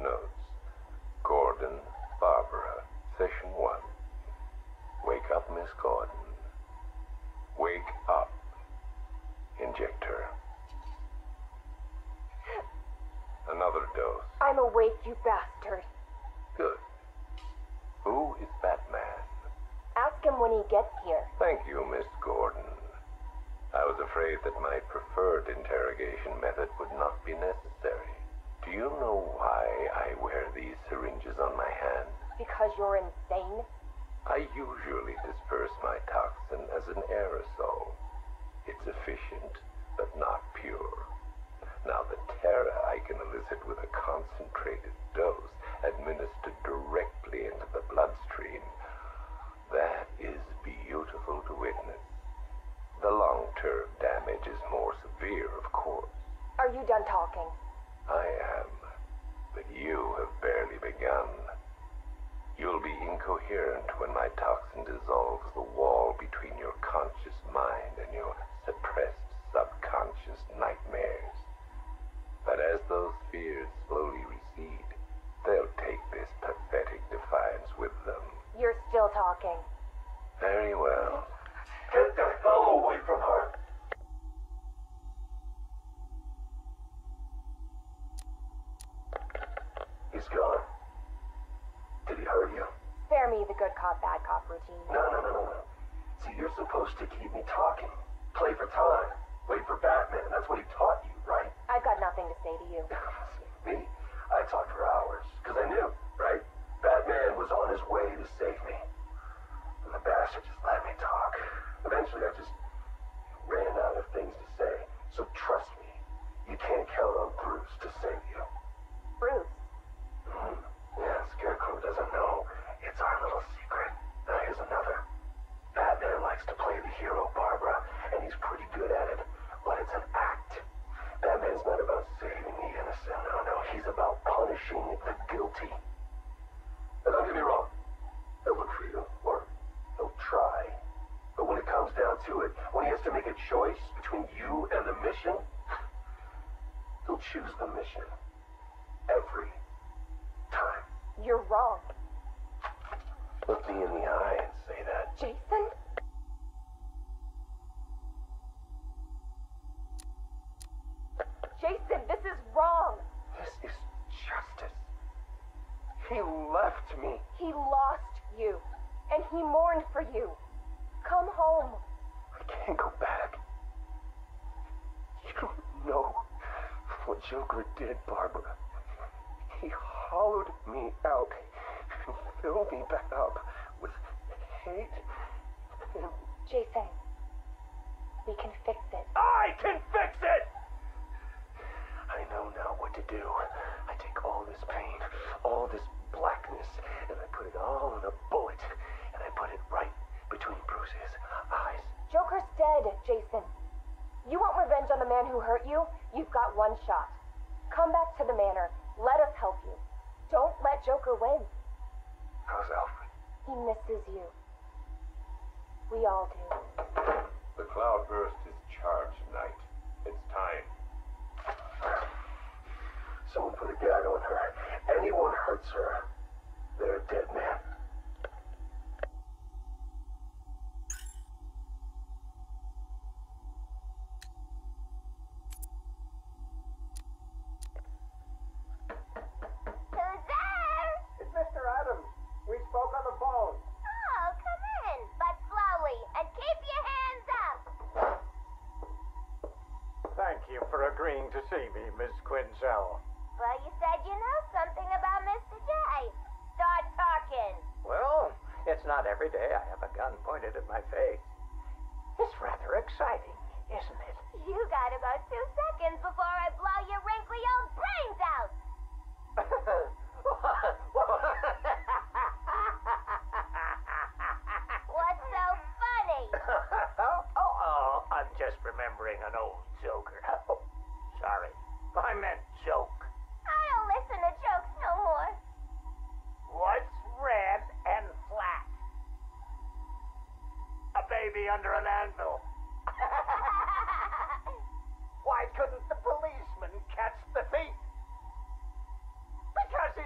Notes. Gordon, Barbara, Session 1. Wake up, Miss Gordon. Wake up. Inject her. Another dose. I'm awake, you bastard. Good. Who is Batman? Ask him when he gets here. Thank you, Miss Gordon. I was afraid that my preferred interrogation method would not be necessary. Do you know why I wear these syringes on my hand? Because you're insane? I usually disperse my toxin as an aerosol. It's efficient, but not pure. Now, the terror I can elicit with a concentrated dose administered directly into the bloodstream, that is beautiful to witness. The long-term damage is more severe, of course. Are you done talking? I am, but you have barely begun. You'll be incoherent when my toxin dissolves the wall between your conscious mind and your suppressed subconscious nightmares. But as those fears slowly recede, they'll take this pathetic defiance with them. You're still talking. Very well. Get the hell away from her! He's gone. Did he hurt you? Spare me the good cop, bad cop routine. No. See, you're supposed to keep me talking. Play for time. Wait for Batman. That's what he taught you, right? I've got nothing to say to you. Me? I talked for hours. Because I knew, right? Batman was on his way to save me. And the bastard just let me talk. Eventually, I just ran out of things to say. So trust me, you can't count on Bruce to save you. Bruce? Yeah, Scarecrow doesn't know. It's our little secret. Now here's another. Batman likes to play the hero, Barbara, and he's pretty good at it. But it's an act. Batman's not about saving the innocent. No, he's about punishing the guilty. And don't get me wrong. He'll look for you, or he'll try. But when it comes down to it, when he has to make a choice between you and the mission, he'll choose the mission. Every time. You're wrong. Look me in the eye and say that. Jason? Jason, this is wrong. This is justice. He left me. He lost you, and he mourned for you. Come home. I can't go back. You don't know what Joker did, Barbara. He hollowed me out and filled me back up with hate and... Jason, we can fix it. I can fix it! I know now what to do. I take all this pain, all this blackness, and I put it all in a bullet, and I put it right between Bruce's eyes. Joker's dead, Jason. You want revenge on the man who hurt you? You've got one shot. Come back to the manor. Let us help you. Don't let Joker win. How's Alfred? He misses you. We all do. The cloudburst is charged, Knight. It's time. Someone put a gag on her. Anyone hurts her, they're a dead man. Who's there? It's Mr. Adams. We spoke on the phone. Oh, come in, but slowly, and keep your hands up. Thank you for agreeing to see me, Miss Quinzel. Well, you said you know something about Mr. J. Start talking. Well, it's not every day I have a gun pointed at my face. It's rather exciting, isn't it? You got about 2 seconds before I blow your wrinkly old brains out. What's so funny? I'm just remembering an old joker. Oh, sorry. I meant joke. I don't listen to jokes no more. What's red and flat? A baby under an anvil. Why couldn't the policeman catch the thief? Because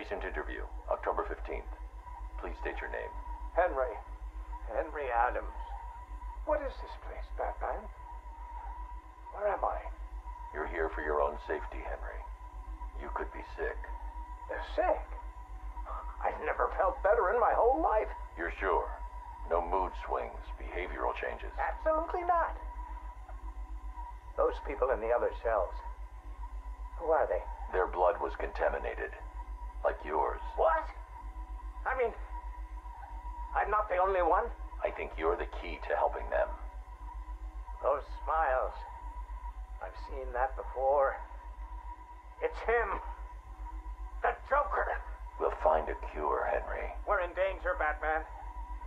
Patient interview, October 15th. Please state your name. Henry. Henry Adams. What is this place, Batman? Where am I? You're here for your own safety, Henry. You could be sick. Sick? I've never felt better in my whole life. You're sure? No mood swings, behavioral changes? Absolutely not. Those people in the other cells. Who are they? Their blood was contaminated. Like yours. What? I mean, I'm not the only one. I think you're the key to helping them. Those smiles. I've seen that before. It's him. The Joker. We'll find a cure, Henry. We're in danger, Batman.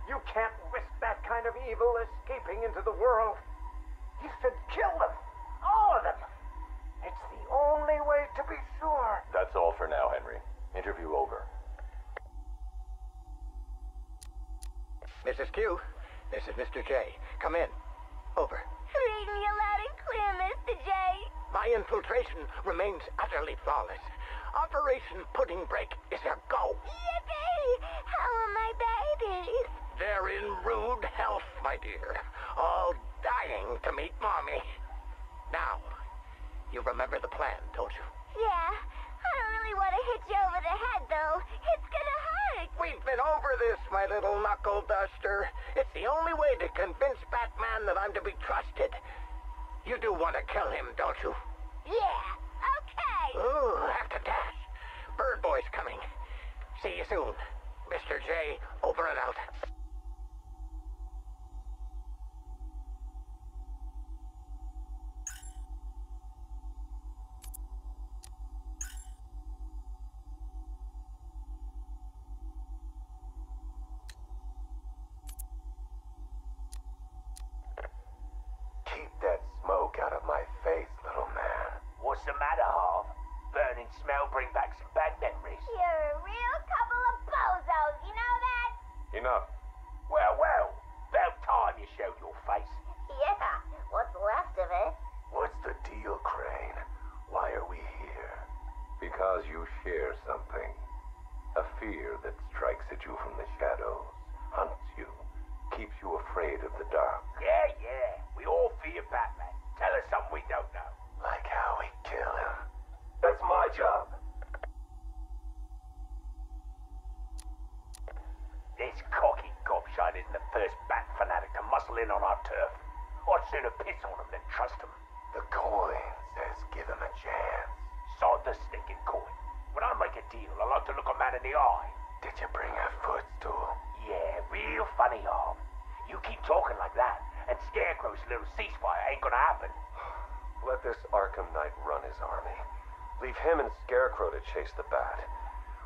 You can't risk that kind of evil escaping into the world. You should kill them. All of them. It's the only way to be sure. That's all for now, Henry. Interview over. Mrs. Q, this is Mr. J. Come in. Over. Reading you loud and clear, Mr. J. My infiltration remains utterly flawless. Operation Pudding Break is a go. Yippee! How are my babies? They're in rude health, my dear. All dying to meet Mommy. Now, you remember the plan, don't you? Yeah. I don't really want to hit you over the head, though. It's gonna hurt. We've been over this, my little knuckle duster. It's the only way to convince Batman that I'm to be trusted. You do want to kill him, don't you? Yeah. Okay. Ooh, have to dash. Bird Boy's coming. See you soon. Mr. J, over and out. Keep that smoke out of my face, little man. What's the matter, Harv? Burning smell bring back some bad memories. You're a real couple of bozos, you know that? Enough. Well, about time you showed your face. Yeah. What's left of it? What's the deal, Crane? Why are we here? Because you share something. A fear that strikes at you from the shadows, hunts you, keeps you afraid of the dark. Yeah. We all fear Batman. Tell us something we don't know. Like how we kill him. That's my job. This cocky gobshite isn't the first bat fanatic to muscle in on our turf. I'd sooner piss on him than trust him. The coin says give him a chance. Sod the stinking coin. When I make a deal, I like to look a man in the eye. Did you bring a footstool? Yeah, real funny, Harv. You keep talking like that, and Scarecrow's little ceasefire ain't gonna happen. Let this Arkham Knight run his army. Leave him and Scarecrow to chase the bat.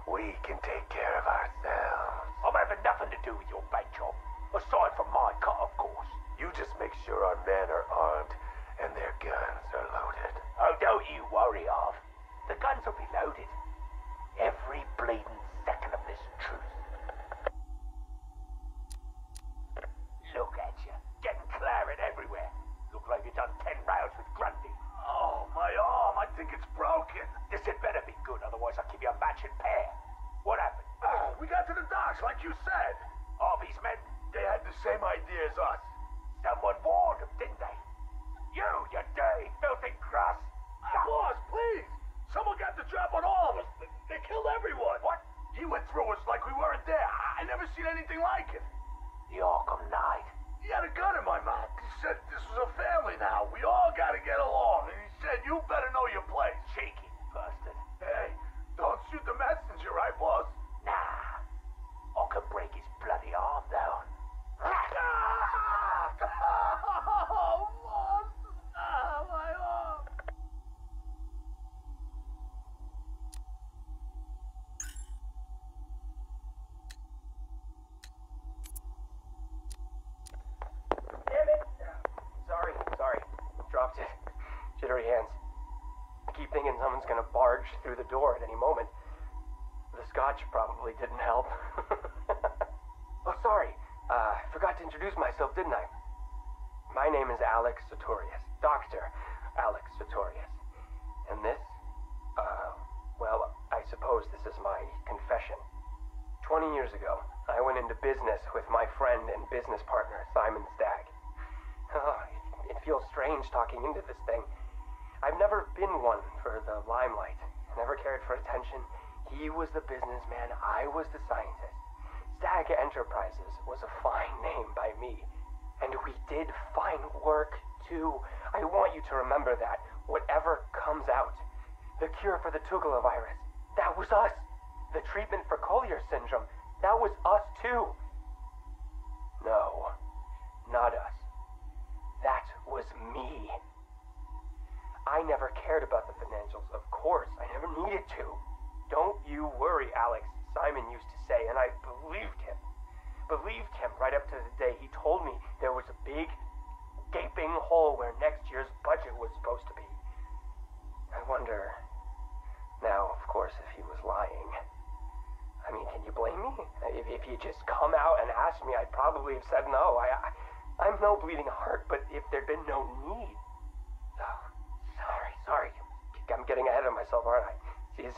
We can take care of ourselves. I'm having nothing to do with your bait job. Aside from my cut, of course. You just make sure our men are armed and their guns are loaded. Oh, don't you worry, Harv. The guns will be loaded. Every bleeding second of this truth. Look at you, getting claret everywhere. Look like you've done 10 rounds with Grundy. Oh, my arm. I think it's broken. This had better be good, otherwise I'll give you a matching pair. What happened? We got to the docks like you said. Harvey's men? They had the same idea as us. Someone warned them, didn't they? You dirty, filthy grass. Boss, please. Someone got the drop on all of us. They killed everyone. What? He went through us like we weren't there. I never seen anything like it. The Arkham Knight. He had a gun in my mouth. He said this was a family now. We all gotta get along. And he said you better know your place. Cheeky bastard. Hey, don't shoot the messenger, right, boss? Nah. I could break his bloody arm, though. Oh, boss. My arm. Damn it! Sorry. Dropped it. Jittery hands. I keep thinking someone's gonna barge through the door at any moment. The scotch probably didn't help. Oh, sorry. Forgot to introduce myself, didn't I? My name is Alex Sartorius. Dr. Alex Sartorius. And this? Well, I suppose this is my confession. 20 years ago, I went into business with my friend and business partner, Simon Stagg. Oh, it feels strange talking into this thing. I've never been one for the limelight. Never cared for attention. He was the businessman, I was the scientist. Stagg Enterprises was a fine name by me. And we did fine work, too. I want you to remember that. Whatever comes out. The cure for the Tugela virus, that was us. The treatment for Collier syndrome, that was us, too. No, not us. That was me. I never cared about the financials, of course. I never needed to. Don't you worry, Alex, Simon used to say, and I believed him. Believed him right up to the day he told me there was a big, gaping hole where next year's budget was supposed to be. I wonder, now, of course, if he was lying. I mean, can you blame me? If he just come out and asked me, I'd probably have said no. I'm no bleeding heart, but if there'd been no need... Oh, sorry. I'm getting ahead of myself, aren't I? These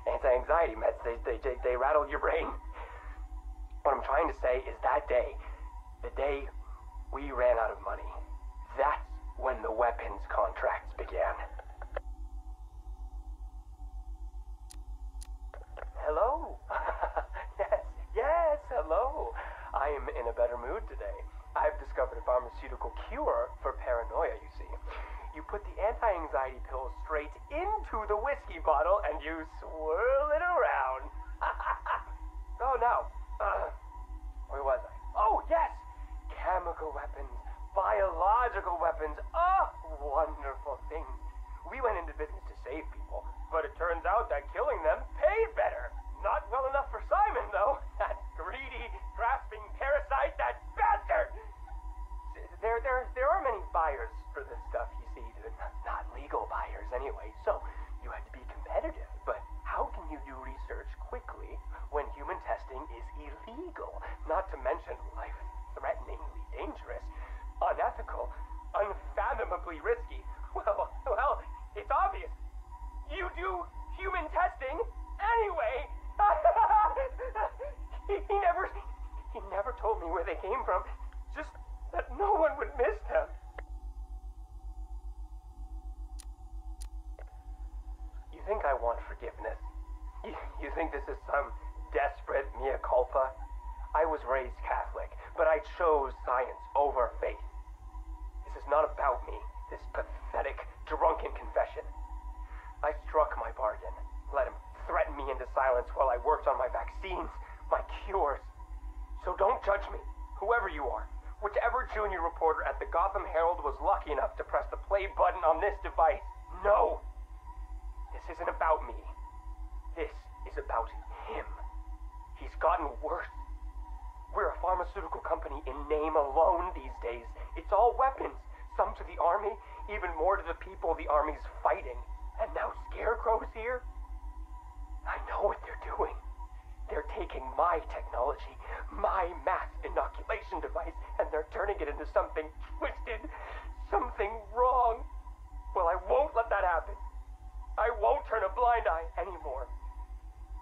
anti-anxiety meds, they rattled your brain. What I'm trying to say is that day, the day we ran out of money, that's when the weapons contracts began. Hello? Yes, hello. I am in a better mood today. I've discovered a pharmaceutical cure for paranoia, you see. You put the anti-anxiety pill straight into the whiskey bottle and you swirl it around. Oh, no. Where was I? Oh, yes! Chemical weapons, biological weapons. Oh, wonderful things. We went into business to save people, but it turns out that killing them paid better. Not well enough for Simon, though. That greedy, grasping parasite, that bastard! There are many buyers for this stuff, you see. Not legal buyers, anyway, so you had to be competitive. But how can you do research quickly when human testing is illegal? Not to mention life-threateningly dangerous, unethical, unfathomably risky. Well, it's obvious. You do human testing anyway. He never told me where they came from. Just that no one would miss them. You think I want forgiveness? You think this is some desperate mea culpa? I was raised Catholic, but I chose science over faith. This is not about me, this pathetic, drunken confession. I struck my bargain, let him threaten me into silence while I worked on my vaccines, my cures. So don't judge me, whoever you are. Whichever junior reporter at the Gotham Herald was lucky enough to press the play button on this device. No! This isn't about me. This is about him. He's gotten worse. We're a pharmaceutical company in name alone these days. It's all weapons. Some to the army, even more to the people the army's fighting. And now Scarecrow's here? I know what they're doing. They're taking my technology, my mass inoculation device, and they're turning it into something twisted, something wrong. Well, I won't let that happen. I won't turn a blind eye anymore.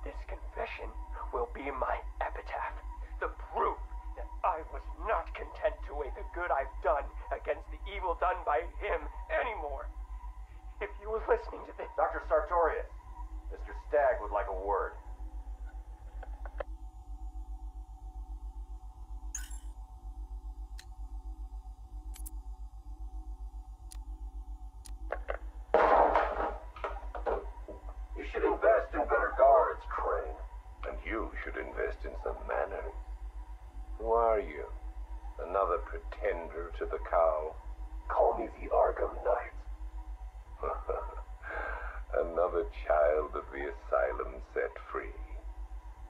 This confession will be my epitaph, the proof that I was not content to weigh the good I've done against the evil done by him anymore. If you were listening to this... Dr. Sartorius, Mr. Stagg would like a word. You should invest in better guards, Crane. And you should invest in some manners. Who are you? Another pretender to the cow? Call me the Arkham Knight. Another child of the asylum set free.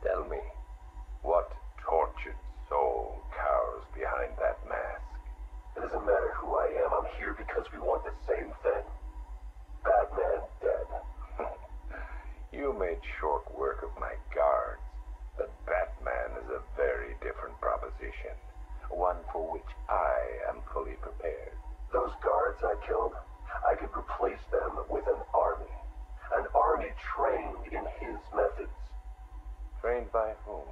Tell me, what tortured soul cowers behind that mask? It doesn't matter who I am. I'm here because we want the same thing. Batman dead. You made short work of my guards, but Batman is a very different proposition. One for which I am fully prepared. Those guards I killed, I could replace them with an army. An army trained in his methods. Trained by whom?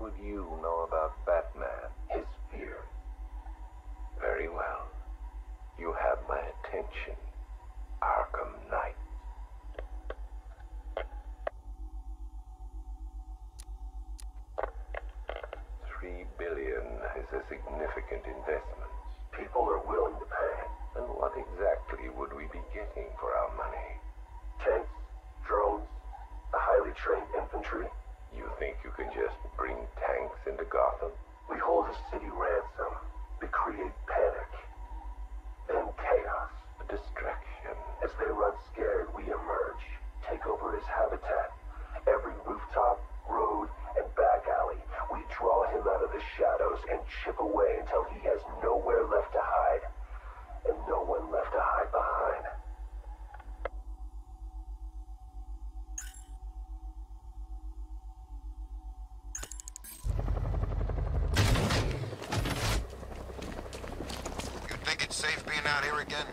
would you know about Batman? His fear. Very well. You have my attention, Arkham Knight. $3 billion is a significant investment. People are willing to pay. And what exactly would we be getting for our money? Tanks, drones, a highly trained infantry. You think you can just bring tanks into Gotham? We hold a city ransom. We create panic. Then chaos. A distraction. As they run scared, we emerge. Take over his habitat. Every rooftop, road, and back alley. We draw him out of the shadows and chip away until he has nowhere left to hide. And no one left to hide behind. You think it's safe being out here again?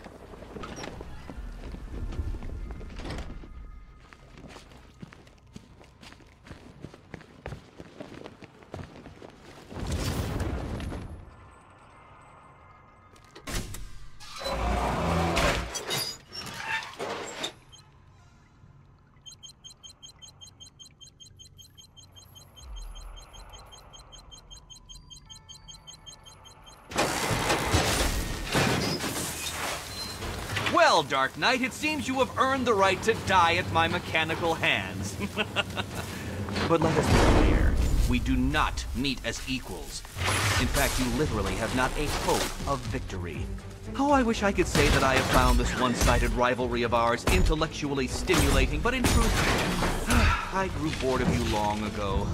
Well, Dark Knight, it seems you have earned the right to die at my mechanical hands. But let us be clear, we do not meet as equals. In fact, you literally have not a hope of victory. Oh, I wish I could say that I have found this one-sided rivalry of ours intellectually stimulating, but in truth, I grew bored of you long ago.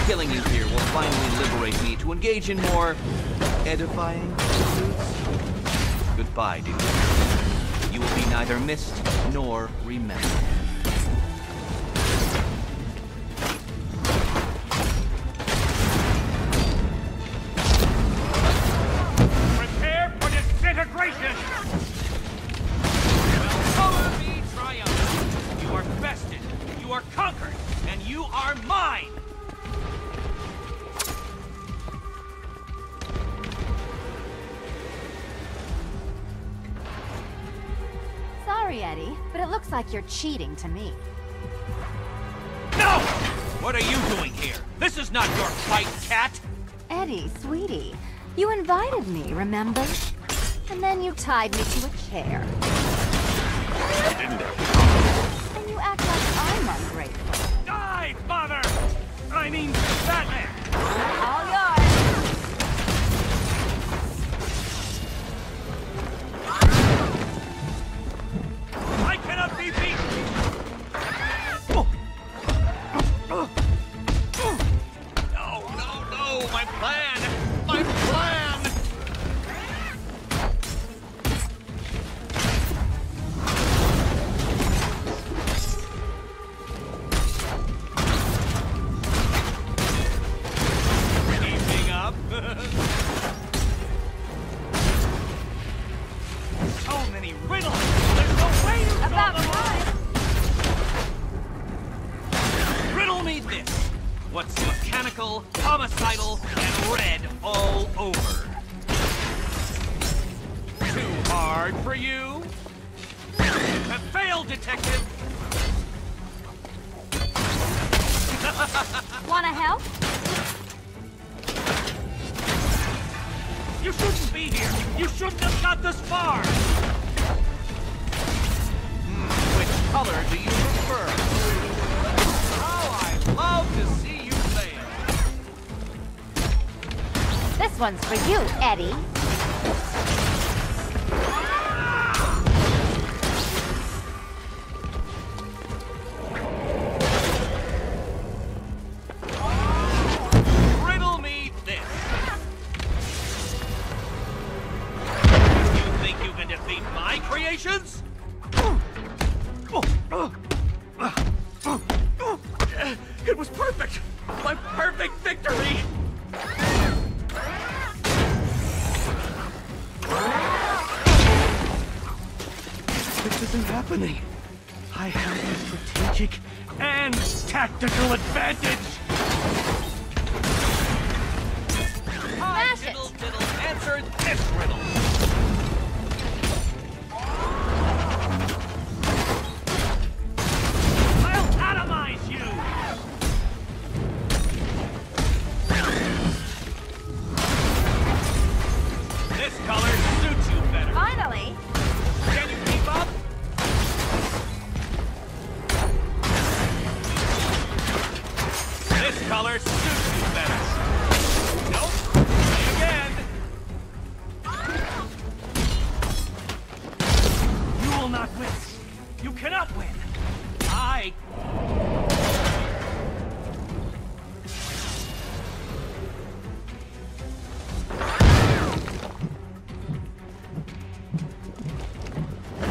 Killing you here will finally liberate me to engage in more edifying pursuits. Goodbye, dear. You will be neither missed nor remembered. Prepare for disintegration! Color me triumph. You are bested, you are conquered, and you are mine! Sorry, Eddie, but it looks like you're cheating to me. No! What are you doing here? This is not your fight, cat! Eddie, sweetie, you invited me, remember? And then you tied me to a chair. Didn't it? And you act like I'm ungrateful. Die, father! I mean, Batman! All yours. I cannot be beaten! No, my plan! My plan! Keeping up? So many riddles! There's no way to solve them all! Riddle me this! What's mechanical, homicidal, and red all over? Too hard for you? Have failed, detective! Wanna help? You shouldn't be here! You shouldn't have got this far! Which color do you prefer? Oh, I love to see you fail! This one's for you, Eddie. Riddle me this! You think you can defeat my creations? It was perfect! My perfect victory! This isn't happening. I have a strategic and tactical advantage! answer this riddle. I'll atomize you! This color suits you better. Finally! Can you keep up? This color suits you better. Nope. Try again. You will not win. You cannot win. I...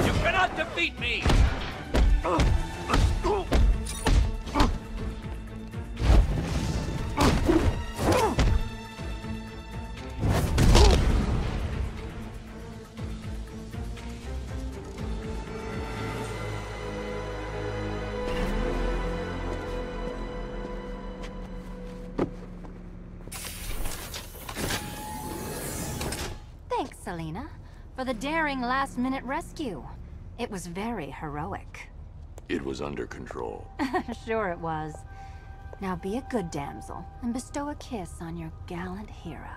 You cannot defeat me! Thanks, Selena, for the daring last-minute rescue. It was very heroic. It was under control. Sure it was. Now be a good damsel and bestow a kiss on your gallant hero.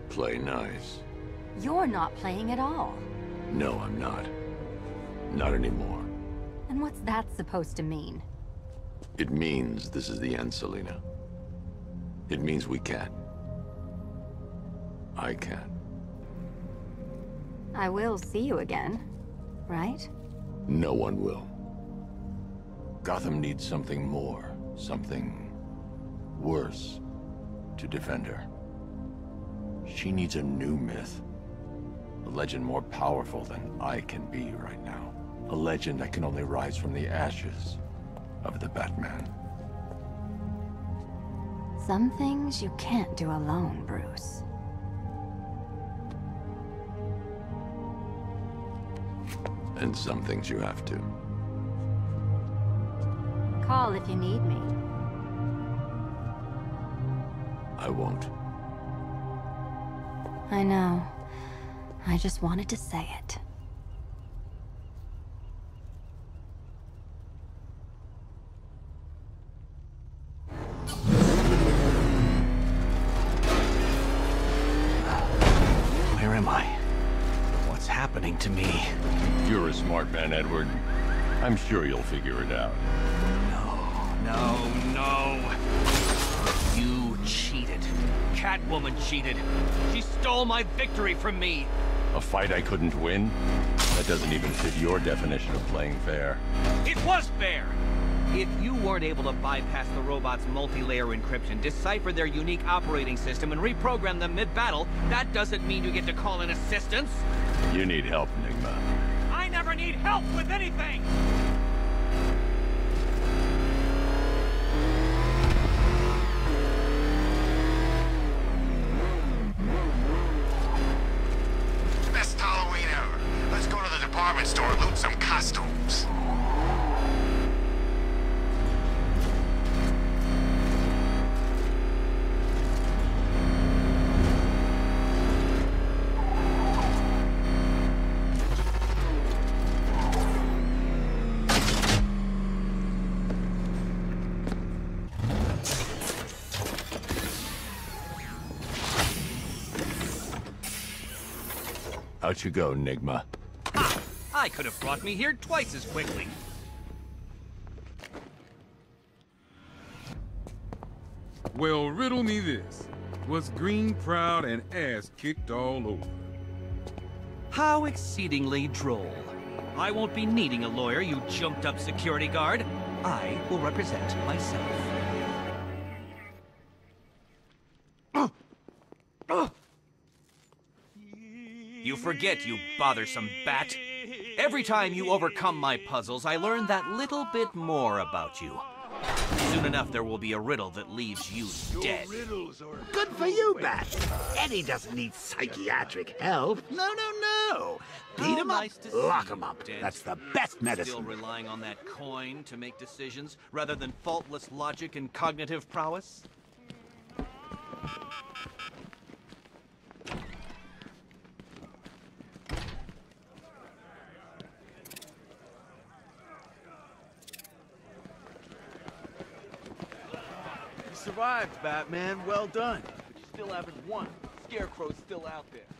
Play nice. You're not playing at all. No, I'm not. Not anymore. And what's that supposed to mean? It means this is the end, Selena. It means we can't. I can't. I will see you again, right? No one will. Gotham needs something more, something worse to defend her. She needs a new myth. A legend more powerful than I can be right now. A legend that can only rise from the ashes of the Batman. Some things you can't do alone, Bruce. And some things you have to. Call if you need me. I won't. I know. I just wanted to say it. Where am I? What's happening to me? You're a smart man, Edward. I'm sure you'll figure it out. No. You cheated. Catwoman cheated. She stole my victory from me. A fight I couldn't win? That doesn't even fit your definition of playing fair. It was fair! If you weren't able to bypass the robot's multi-layer encryption, decipher their unique operating system, and reprogram them mid-battle, that doesn't mean you get to call in assistance. You need help, Enigma. I never need help with anything! Best Halloween ever. Let's go to the department store and loot some costumes. Out you go, Enigma. Ha! I could have brought me here twice as quickly. Well, riddle me this. Was Green proud and ass kicked all over? How exceedingly droll. I won't be needing a lawyer, you jumped-up security guard. I will represent myself. You forget, you bothersome bat. Every time you overcome my puzzles, I learn that little bit more about you. Soon enough, there will be a riddle that leaves you dead. Good for you, Bat. Eddie doesn't need psychiatric help. No. Beat him up, lock him up. That's the best medicine. Still relying on that coin to make decisions, rather than faultless logic and cognitive prowess? You survived, Batman. Well done. But you still haven't won. Scarecrow's still out there.